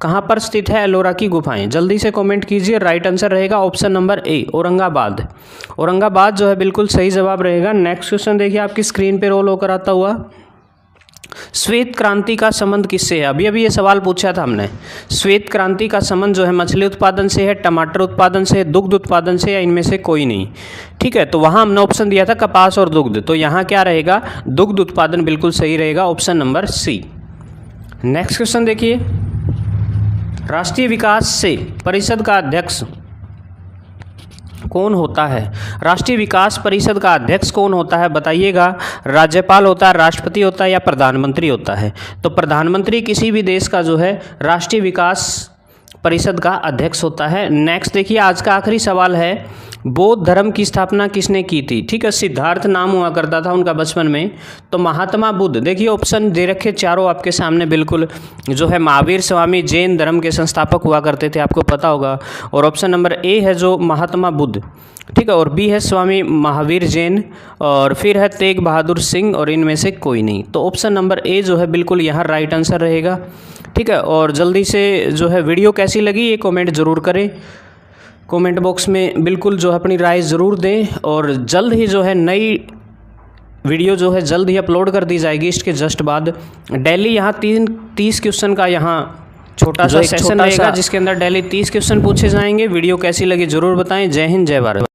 कहाँ पर स्थित है एलोरा की गुफाएं? जल्दी से कमेंट कीजिए। राइट आंसर रहेगा ऑप्शन नंबर ए, औरंगाबाद। औरंगाबाद जो है बिल्कुल सही जवाब रहेगा। नेक्स्ट क्वेश्चन देखिए आपकी स्क्रीन पे रोल होकर आता हुआ। श्वेत क्रांति का संबंध किससे है? अभी अभी ये सवाल पूछा था हमने। श्वेत क्रांति का संबंध जो है मछली उत्पादन से है, टमाटर उत्पादन से, दुग्ध उत्पादन से, या इनमें से कोई नहीं। ठीक है, तो वहाँ हमने ऑप्शन दिया था कपास और दुग्ध, तो यहाँ क्या रहेगा? दुग्ध उत्पादन बिल्कुल सही रहेगा, option number C. Next question देखिए, राष्ट्रीय विकास से परिषद का अध्यक्ष कौन होता है? राष्ट्रीय विकास परिषद का अध्यक्ष कौन होता है बताइएगा। राज्यपाल होता है, राष्ट्रपति होता है, या प्रधानमंत्री होता है? तो प्रधानमंत्री किसी भी देश का जो है राष्ट्रीय विकास परिषद का अध्यक्ष होता है। नेक्स्ट देखिए आज का आखिरी सवाल है, बौद्ध धर्म की स्थापना किसने की थी? ठीक है, सिद्धार्थ नाम हुआ करता था उनका बचपन में, तो महात्मा बुद्ध। देखिए ऑप्शन दे रखे चारों आपके सामने, बिल्कुल जो है महावीर स्वामी जैन धर्म के संस्थापक हुआ करते थे, आपको पता होगा। और ऑप्शन नंबर ए है जो महात्मा बुद्ध, ठीक है, और बी है स्वामी महावीर जैन, और फिर है तेग बहादुर सिंह, और इनमें से कोई नहीं। तो ऑप्शन नंबर ए जो है बिल्कुल यहाँ राइट आंसर रहेगा। ठीक है, और जल्दी से जो है वीडियो कैसी लगी ये कमेंट ज़रूर करें। कमेंट बॉक्स में बिल्कुल जो है अपनी राय ज़रूर दें, और जल्द ही जो है नई वीडियो जो है जल्द ही अपलोड कर दी जाएगी इसके जस्ट बाद। डेली यहाँ 30 क्वेश्चन का यहाँ छोटा सा सेशन रहेगा, जिसके अंदर डेली 30 क्वेश्चन पूछे जाएंगे। वीडियो कैसी लगी ज़रूर बताएं। जय हिंद, जय भारत।